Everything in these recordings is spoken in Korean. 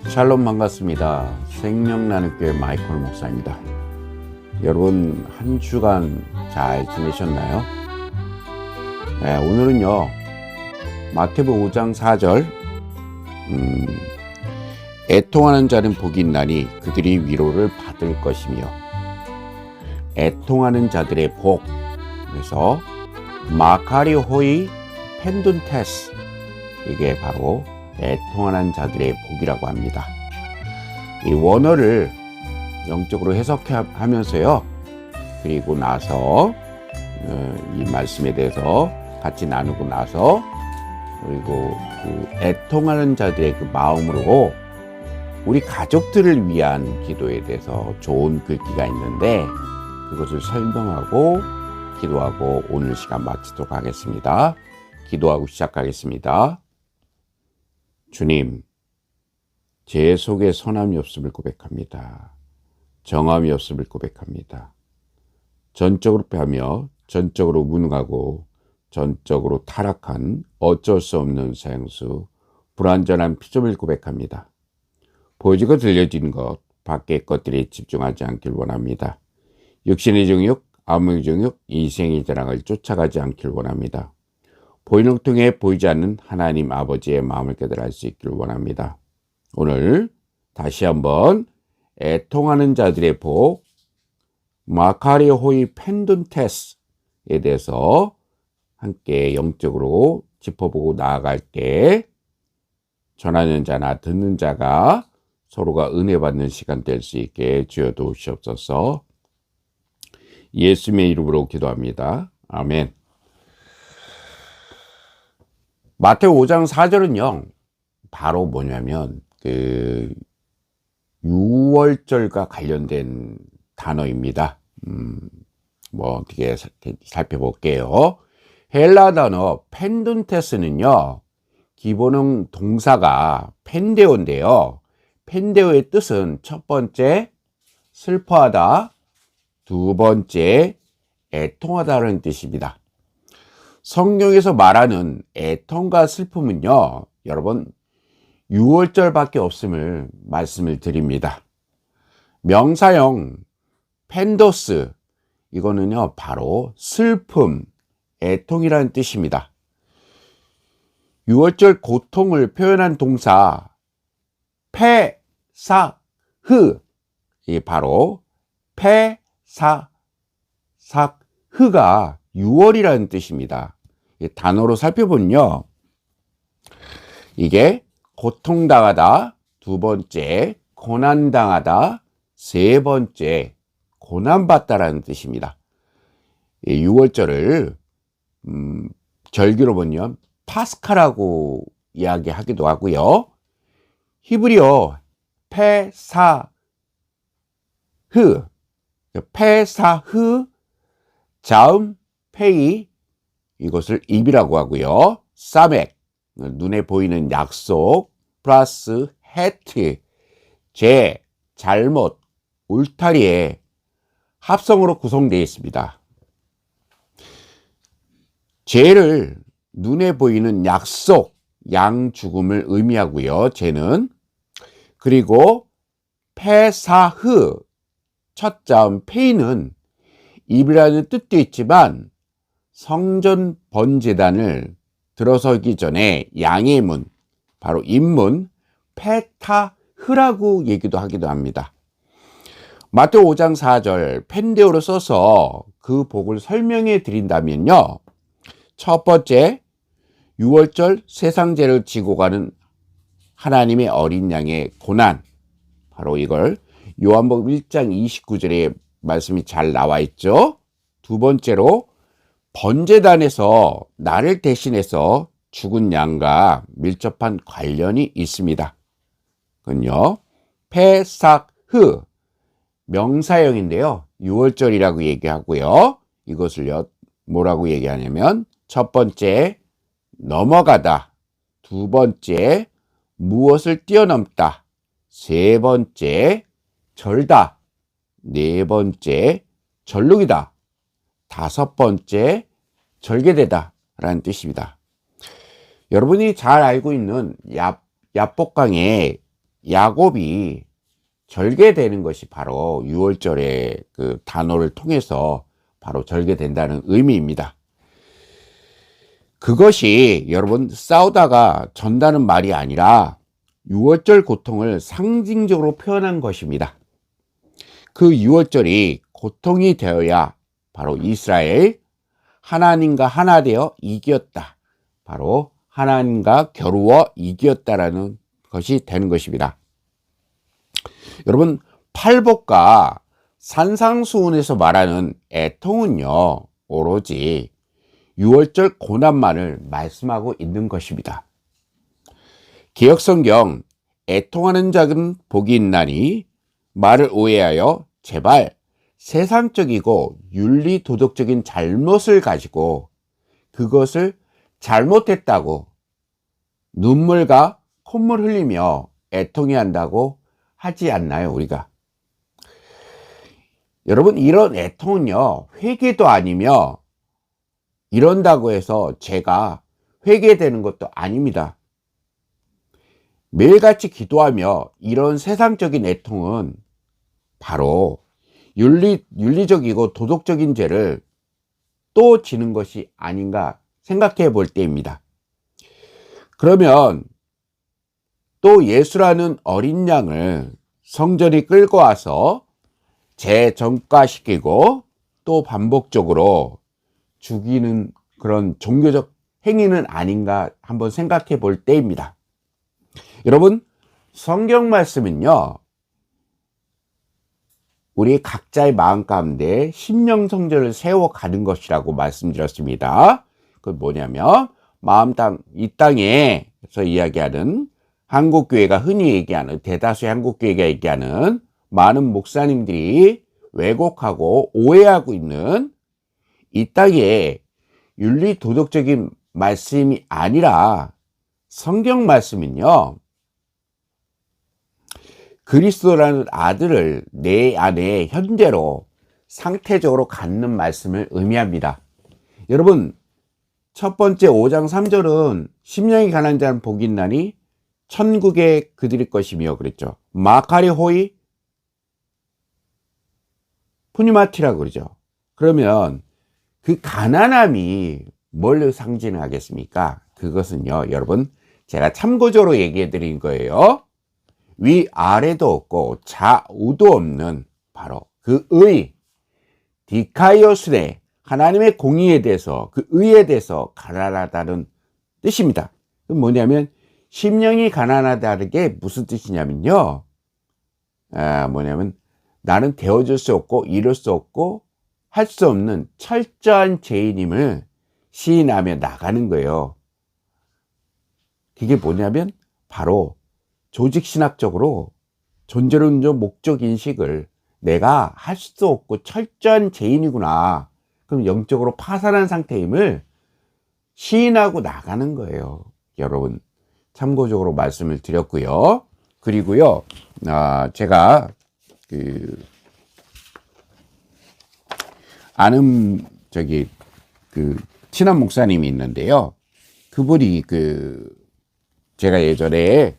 샬롬 반갑습니다. 생명나는교회 마이클 목사입니다. 여러분 한 주간 잘 지내셨나요? 네, 오늘은요 마태복음 5장 4절 애통하는 자는 복이 있나니 그들이 위로를 받을 것이며, 애통하는 자들의 복, 그래서 마카리호이 펜둔테스, 이게 바로 애통하는 자들의 복이라고 합니다. 이 원어를 영적으로 해석하면서요, 그리고 나서 이 말씀에 대해서 같이 나누고 나서, 그리고 그 애통하는 자들의 그 마음으로 우리 가족들을 위한 기도에 대해서 좋은 글귀가 있는데, 그것을 설명하고 기도하고 오늘 시간 마치도록 하겠습니다. 기도하고 시작하겠습니다. 주님, 제 속에 선함이 없음을 고백합니다. 정함이 없음을 고백합니다. 전적으로 패하며 전적으로 무능하고 전적으로 타락한 어쩔 수 없는 사형수, 불완전한 피조물 고백합니다. 보여지고 들려지는 것, 밖의 것들에 집중하지 않길 원합니다. 육신의 정욕, 암의 정욕, 인생의 자랑을 쫓아가지 않길 원합니다. 보이는 걸 통해 보이지 않는 하나님 아버지의 마음을 깨달아 알 수 있기를 원합니다. 오늘 다시 한번 애통하는 자들의 복, 마카리호이 펜둔테스에 대해서 함께 영적으로 짚어보고 나아갈 때 전하는 자나 듣는 자가 서로가 은혜 받는 시간 될 수 있게 주여 도우시옵소서. 예수님의 이름으로 기도합니다. 아멘. 마태복음 5장 4절은요, 바로 뭐냐면, 유월절과 관련된 단어입니다. 어떻게 살펴볼게요. 헬라 단어 펜둔테스는요, 기본은 동사가 펜데오인데요. 펜데오의 뜻은 첫 번째, 슬퍼하다, 두 번째, 애통하다라는 뜻입니다. 성경에서 말하는 애통과 슬픔은요, 여러분 6월절밖에 없음을 말씀을 드립니다. 명사형 펜도스, 이거는요 바로 슬픔, 애통이라는 뜻입니다. 6월절 고통을 표현한 동사 페사흐, 이 바로 페사삭흐가 6월이라는 뜻입니다. 이 단어로 살펴보면요, 이게 고통당하다, 두 번째 고난당하다, 세 번째 고난받다라는 뜻입니다. 이 6월절을 절기로 보면 파스카라고 이야기하기도 하고요, 히브리어 페사흐, 페사흐 자음 페이, 이것을 입이라고 하고요, 사맥, 눈에 보이는 약속, 플러스 해트, 죄, 잘못, 울타리의 합성으로 구성되어 있습니다. 죄를 눈에 보이는 약속, 양 죽음을 의미하고요, 죄는. 그리고 페사흐, 첫 자음 페이는 입이라는 뜻도 있지만 성전 번제단을 들어서기 전에 양의 문, 바로 입문 페타흐라고 얘기도 하기도 합니다. 마태복음 5장 4절 펜데오로 써서 그 복을 설명해 드린다면요, 첫 번째, 6월절 세상죄를 지고 가는 하나님의 어린 양의 고난, 바로 이걸 요한복음 1장 29절에 말씀이 잘 나와 있죠. 두 번째로 번제단에서 나를 대신해서 죽은 양과 밀접한 관련이 있습니다. 그건요, 페삭흐, 명사형인데요, 6월절이라고 얘기하고요, 이것을요 뭐라고 얘기하냐면, 첫 번째 넘어가다, 두 번째 무엇을 뛰어넘다, 세 번째 절다, 네 번째 절룩이다, 다섯 번째 절개되다 라는 뜻입니다. 여러분이 잘 알고 있는 야복강의 야곱이 절개되는 것이 바로 6월절의 그 단어를 통해서 바로 절개된다는 의미입니다. 그것이 여러분 싸우다가 전다는 말이 아니라 6월절 고통을 상징적으로 표현한 것입니다. 그 6월절이 고통이 되어야 바로 이스라엘 하나님과 하나 되어 이겼다. 바로 하나님과 겨루어 이겼다라는 것이 되는 것입니다. 여러분, 팔복과 산상수훈에서 말하는 애통은요, 오로지 6월절 고난만을 말씀하고 있는 것입니다. 개역성경 애통하는 자는 복이 있나니 말을 오해하여 제발 세상적이고 윤리도덕적인 잘못을 가지고 그것을 잘못했다고 눈물과 콧물 흘리며 애통해 한다고 하지 않나요, 우리가? 여러분, 이런 애통은요, 회개도 아니며 이런다고 해서 제가 회개되는 것도 아닙니다. 매일같이 기도하며 이런 세상적인 애통은 바로 윤리적이고 도덕적인 죄를 또 지는 것이 아닌가 생각해 볼 때입니다. 그러면 또 예수라는 어린 양을 성전이 끌고 와서 재정가시키고 또 반복적으로 죽이는 그런 종교적 행위는 아닌가 한번 생각해 볼 때입니다. 여러분, 성경 말씀은요, 우리 각자의 마음 가운데 심령 성전을 세워가는 것이라고 말씀드렸습니다. 그건 뭐냐면 이 땅에서 이야기하는 한국교회가 흔히 얘기하는, 대다수의 한국교회가 얘기하는 많은 목사님들이 왜곡하고 오해하고 있는 이 땅에 윤리도덕적인 말씀이 아니라 성경 말씀은요, 그리스도라는 아들을 내 안에 현재로 상태적으로 갖는 말씀을 의미합니다. 여러분, 첫 번째 5장 3절은 심령이 가난한 자는 복이 있나니 천국에 그들일 것이며 그랬죠. 마카리 호이 푸니마티라고 그러죠. 그러면 그 가난함이 뭘 상징하겠습니까? 그것은요, 여러분, 제가 참고적으로 얘기해 드린 거예요. 위아래도 없고 좌우도 없는 바로 그 의, 디카이오스네, 하나님의 공의에 대해서, 그 의에 대해서 가난하다는 뜻입니다. 그건 뭐냐면 심령이 가난하다는 게 무슨 뜻이냐면요, 나는 되어줄 수 없고 이룰 수 없고 할 수 없는 철저한 죄인임을 시인하며 나가는 거예요. 그게 뭐냐면 바로 조직신학적으로 존재론적 목적인식을 내가 할 수 없고 철저한 죄인이구나, 그럼 영적으로 파산한 상태임을 시인하고 나가는 거예요. 여러분, 참고적으로 말씀을 드렸고요. 그리고요, 제가 아는 친한 목사님이 있는데요. 그분이 제가 예전에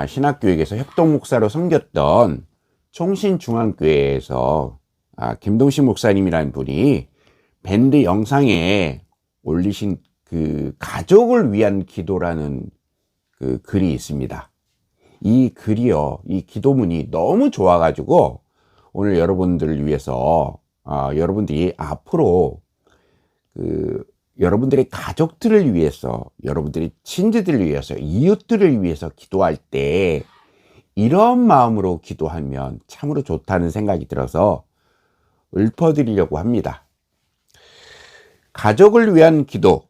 신학교육에서 협동 목사로 섬겼던 총신중앙교회에서 김동식 목사님이라는 분이 밴드 영상에 올리신 그 가족을 위한 기도라는 그 글이 있습니다. 이 글이요, 이 기도문이 너무 좋아가지고 오늘 여러분들을 위해서 여러분들이 앞으로 여러분들의 가족들을 위해서, 여러분들의 친지들을 위해서, 이웃들을 위해서 기도할 때 이런 마음으로 기도하면 참으로 좋다는 생각이 들어서 읊어드리려고 합니다. 가족을 위한 기도,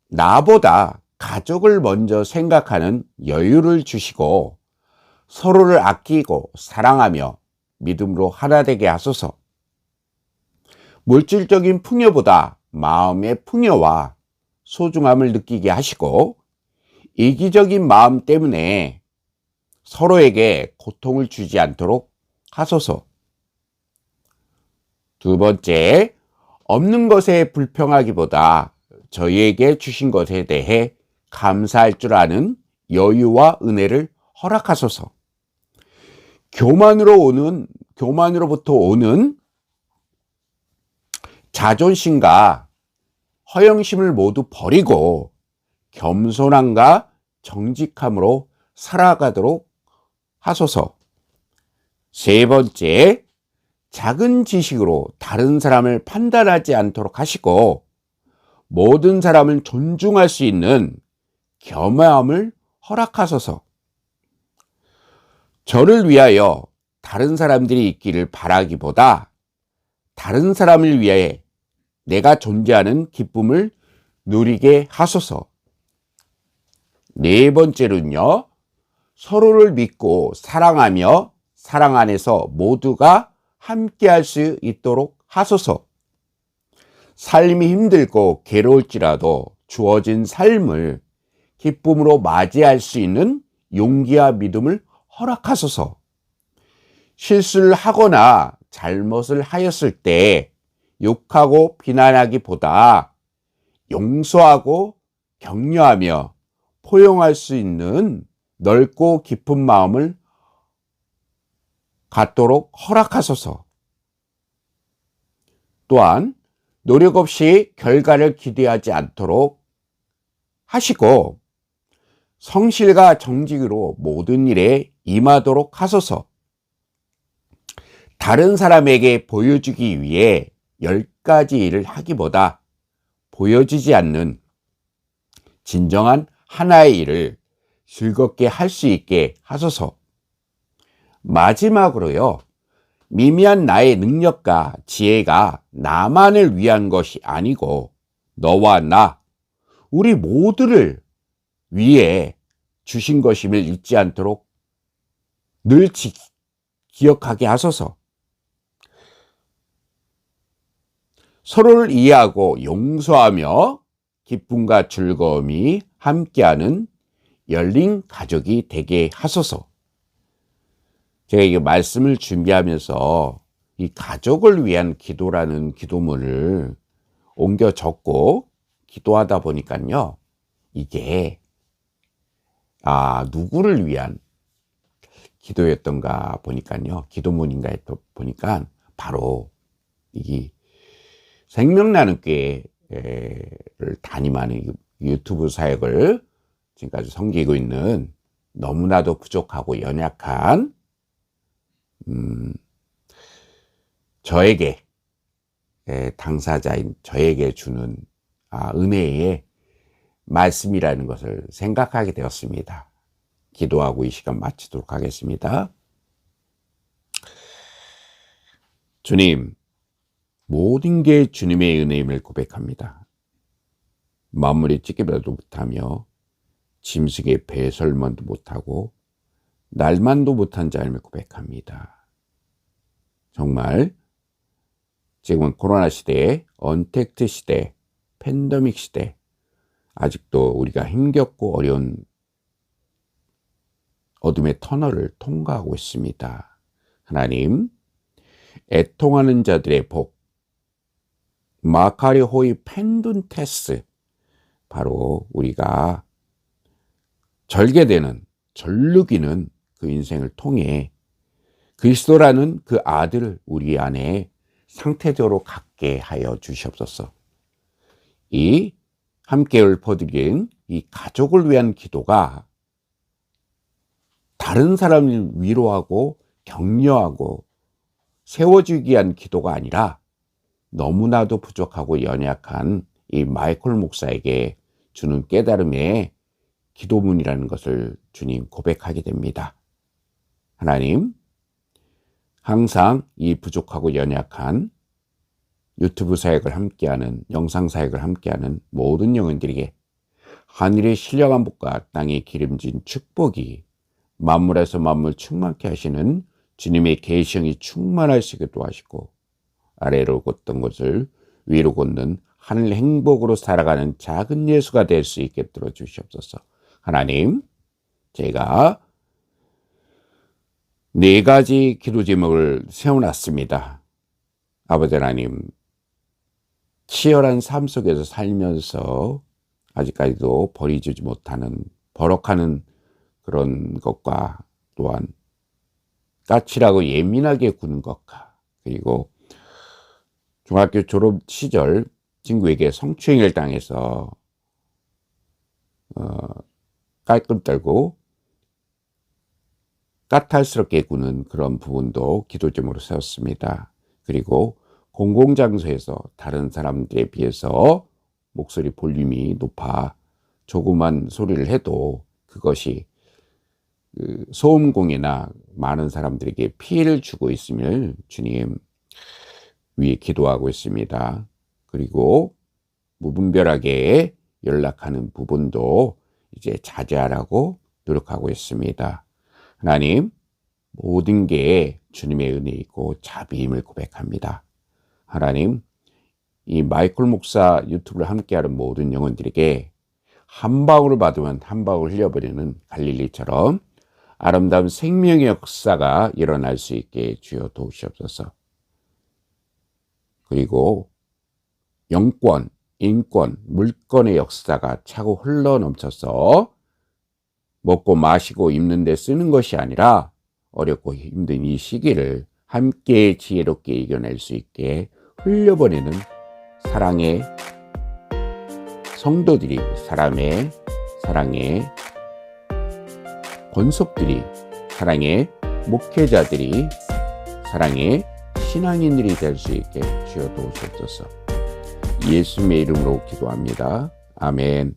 나보다 가족을 먼저 생각하는 여유를 주시고 서로를 아끼고 사랑하며 믿음으로 하나 되게 하소서. 물질적인 풍요보다 마음의 풍요와 소중함을 느끼게 하시고 이기적인 마음 때문에 서로에게 고통을 주지 않도록 하소서. 두 번째, 없는 것에 불평하기보다 저희에게 주신 것에 대해 감사할 줄 아는 여유와 은혜를 허락하소서. 교만으로부터 오는 자존심과 허영심을 모두 버리고 겸손함과 정직함으로 살아가도록 하소서. 세 번째, 작은 지식으로 다른 사람을 판단하지 않도록 하시고 모든 사람을 존중할 수 있는 겸허함을 허락하소서. 저를 위하여 다른 사람들이 있기를 바라기보다 다른 사람을 위해 내가 존재하는 기쁨을 누리게 하소서. 네 번째로는요, 서로를 믿고 사랑하며 사랑 안에서 모두가 함께할 수 있도록 하소서. 삶이 힘들고 괴로울지라도 주어진 삶을 기쁨으로 맞이할 수 있는 용기와 믿음을 허락하소서. 실수를 하거나 잘못을 하였을 때 욕하고 비난하기보다 용서하고 격려하며 포용할 수 있는 넓고 깊은 마음을 갖도록 허락하소서. 또한 노력 없이 결과를 기대하지 않도록 하시고 성실과 정직으로 모든 일에 임하도록 하소서. 다른 사람에게 보여주기 위해 10가지 일을 하기보다 보여지지 않는 진정한 하나의 일을 즐겁게 할 수 있게 하소서. 마지막으로요, 미미한 나의 능력과 지혜가 나만을 위한 것이 아니고 너와 나, 우리 모두를 위해 주신 것임을 잊지 않도록 늘 기억하게 하소서. 서로를 이해하고 용서하며 기쁨과 즐거움이 함께하는 열린 가족이 되게 하소서. 제가 이 말씀을 준비하면서 이 가족을 위한 기도라는 기도문을 옮겨 적고 기도하다 보니까요, 이게 누구를 위한 기도였던가 보니까요, 기도문인가 보니까 바로 이 생명나는 교회를 담임하는 유튜브 사역을 지금까지 섬기고 있는 너무나도 부족하고 연약한 저에게, 당사자인 저에게 주는 은혜의 말씀이라는 것을 생각하게 되었습니다. 기도하고 이 시간 마치도록 하겠습니다. 주님, 모든 게 주님의 은혜임을 고백합니다. 만물이 찢기려도 못하며 짐승의 배설만도 못하고 날만도 못한 자임을 고백합니다. 정말 지금은 코로나 시대, 언택트 시대, 팬데믹 시대, 아직도 우리가 힘겹고 어려운 어둠의 터널을 통과하고 있습니다. 하나님, 애통하는 자들의 복, 마카리 호이 펜둔테스, 바로 우리가 절개되는, 절룩이는 그 인생을 통해 그리스도라는 그 아들을 우리 안에 상태적으로 갖게 하여 주시옵소서. 이 함께 읊어드린 이 가족을 위한 기도가 다른 사람을 위로하고 격려하고 세워주기 위한 기도가 아니라 너무나도 부족하고 연약한 이 마이클 목사에게 주는 깨달음의 기도문이라는 것을 주님 고백하게 됩니다. 하나님, 항상 이 부족하고 연약한 유튜브 사역을 함께하는, 영상 사역을 함께하는 모든 영혼들에게 하늘의 신령한 복과 땅의 기름진 축복이 만물에서 만물 충만케 하시는 주님의 계시형이 충만할 수 있게 도와주시고, 아래로 걷던 것을 위로 걷는 하늘 행복으로 살아가는 작은 예수가 될 수 있게 들어주시옵소서. 하나님, 제가 4가지 기도 제목을 세워놨습니다. 아버지 하나님, 치열한 삶 속에서 살면서 아직까지도 버리지 못하는 버럭하는 그런 것과 또한 까칠하고 예민하게 구는 것과, 그리고 중학교 졸업 시절 친구에게 성추행을 당해서 깔끔 떨고 까탈스럽게 구는 그런 부분도 기도점으로 세웠습니다. 그리고 공공장소에서 다른 사람들에 비해서 목소리 볼륨이 높아 조그만 소리를 해도 그것이 소음공해나 많은 사람들에게 피해를 주고 있음을 주님 위에 기도하고 있습니다. 그리고 무분별하게 연락하는 부분도 이제 자제하라고 노력하고 있습니다. 하나님, 모든 게 주님의 은혜이고 자비임을 고백합니다. 하나님, 이 마이클 목사 유튜브를 함께하는 모든 영혼들에게 한 방울을 받으면 한 방울 흘려버리는 갈릴리처럼 아름다운 생명의 역사가 일어날 수 있게 주여 도우시옵소서. 그리고 영권, 인권, 물권의 역사가 차고 흘러 넘쳐서 먹고 마시고 입는 데 쓰는 것이 아니라 어렵고 힘든 이 시기를 함께 지혜롭게 이겨낼 수 있게 흘려버리는 사랑의 성도들이, 사랑의 권속들이, 사랑의 목회자들이, 사랑의 신앙인들이 될 수 있게 주여 도우시옵소서. 예수님의 이름으로 기도합니다. 아멘.